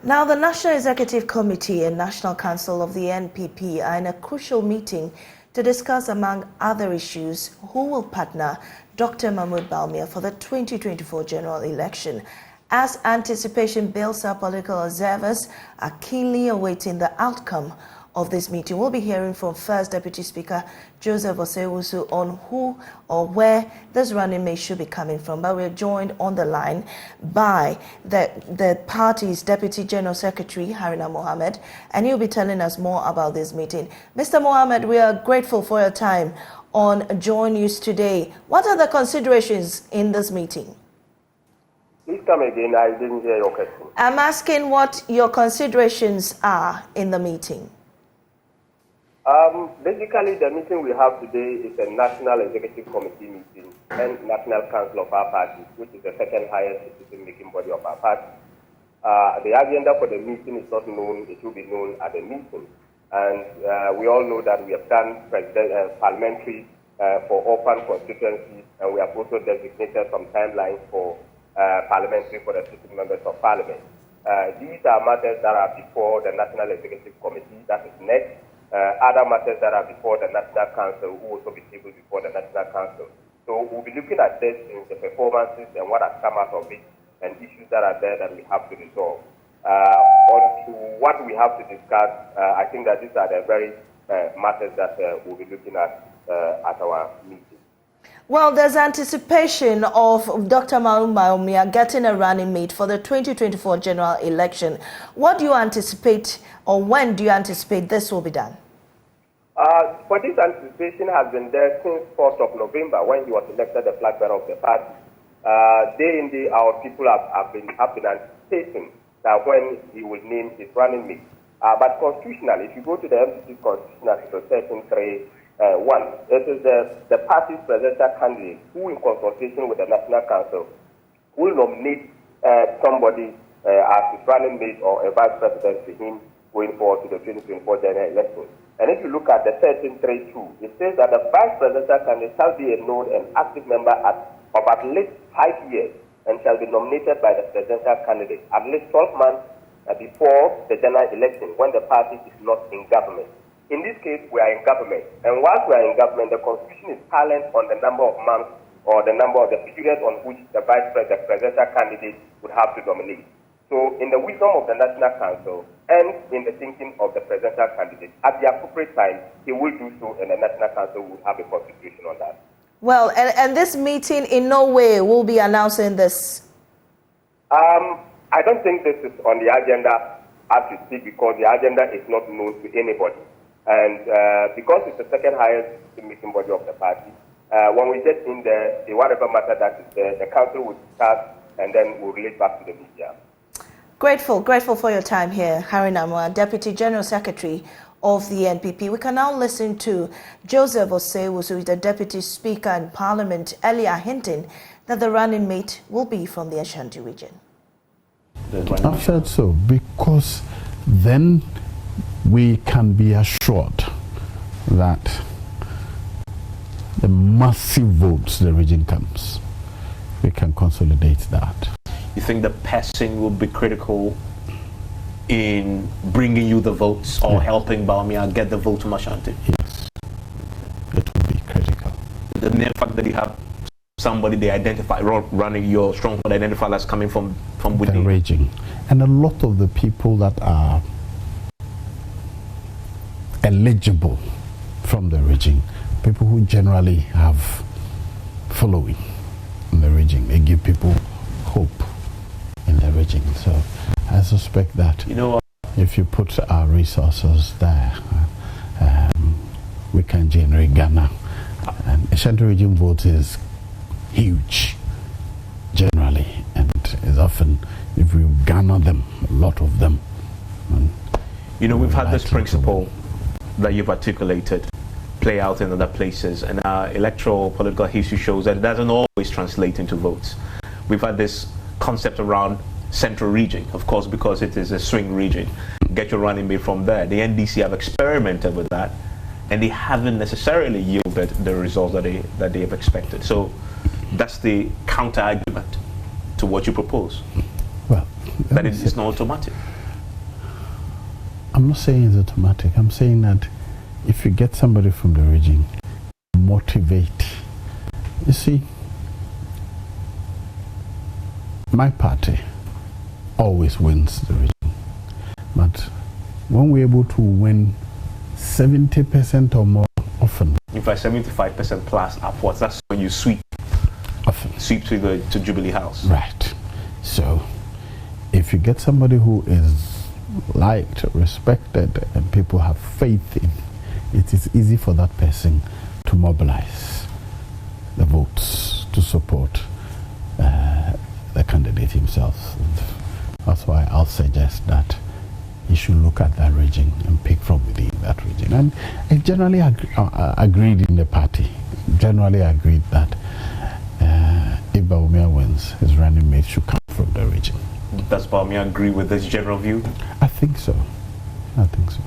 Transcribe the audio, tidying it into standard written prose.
Now, the National Executive Committee and National Council of the NPP are in a crucial meeting to discuss, among other issues, who will partner Dr. Mahmoud Bawumia for the 2024 general election. As anticipation builds up, political observers are keenly awaiting the outcome of this meeting. We'll be hearing from First Deputy Speaker Joseph Osei-Owusu on who or where this running mate should be coming from. But we're joined on the line by the party's Deputy General Secretary, Haruna Mohammed, and he'll be telling us more about this meeting. Mr. Mohammed, we are grateful for your time on Joy News today. What are the considerations in this meeting? Please come again. I didn't hear your question. I'm asking what your considerations are in the meeting. Basically, the meeting we have today is a National Executive Committee meeting and National Council of our party, which is the second highest decision-making body of our party. The agenda for the meeting is not known. It will be known at the meeting. And we all know that we have done parliamentary for orphan constituencies, and we have also designated some timelines for parliamentary for the sitting members of parliament. These are matters that are before the National Executive Committee, that is next. Other matters that are before the National Council will also be tabled before the National Council. So we'll be looking at this in the performances and what has come out of it and issues that are there that we have to resolve. On to what we have to discuss, I think that these are the very matters that we'll be looking at our meeting. Well, there's anticipation of Dr. Mahmoud Bawumia getting a running mate for the 2024 general election. What do you anticipate, or when do you anticipate this will be done? For this anticipation has been there since 4th of November when he was elected the flag bearer of the party. Day in, day out, people have been anticipating that when he will name his running mate. But constitutionally, if you go to the NPP constitutional section 3.1, it is the party's presidential candidate who, in consultation with the National Council, will nominate somebody as his running mate or a vice president to him going forward to the 2024 general election. And if you look at the 13.3.2, it says that the vice presidential candidate shall be a known and active member of at least 5 years and shall be nominated by the presidential candidate at least 12 months before the general election when the party is not in government. In this case, we are in government. And whilst we are in government, the constitution is silent on the number of months or the number of the period on which the vice president, the presidential candidate would have to nominate. So in the wisdom of the National Council and in the thinking of the presidential candidate, at the appropriate time, he will do so, and the National Council will have a consideration on that. Well, and this meeting in no way will be announcing this? I don't think this is on the agenda as we speak, because the agenda is not known to anybody. And because it's the second highest meeting body of the party, when we get in there, whatever matter that is there, the council will start and then we'll relate back to the media. Grateful for your time here, Haruna Mohammed, Deputy General Secretary of the NPP. We can now listen to Joseph Osei-Owusu, who is the Deputy Speaker in Parliament, earlier hinting that the running mate will be from the Ashanti region. I felt so, because then we can be assured that the massive votes the region comes, we can consolidate that. You think the person will be critical in bringing you the votes or helping Bawumia get the vote to Ashanti? Yes, it will be critical. The mere fact that you have somebody they identify, running your stronghold identified as coming from within. The region. And a lot of the people that are eligible from the region, people who generally have following in the region, they give people hope in the region. So I suspect that if you put our resources there, we can generate Ghana. And Ashanti region vote is huge generally, and is often, if we garner them, a lot of them. We've had this principle that you've articulated play out in other places, and our electoral political history shows that it doesn't always translate into votes. We've had this concept around central region, of course, because it is a swing region. Get your running mate from there. The NDC have experimented with that, and they haven't necessarily yielded the results that they have expected. So that's the counter argument to what you propose. Well, that it is not automatic. I'm not saying it's automatic. I'm saying that if you get somebody from the region, motivate. You see, my party always wins the region. But when we're able to win 70% or more often. In fact, 75% plus upwards, that's when you sweep. Often. Sweep to Jubilee House. Right. So, if you get somebody who is liked, respected, and people have faith in, it is easy for that person to mobilize the votes to support the candidate himself. And that's why I'll suggest that you should look at that region and pick from within that region. And I generally agreed in the party, generally agreed that if Bawumia wins, his running mate should come from the region. Does Bawumia agree with this general view? I think so. I think so.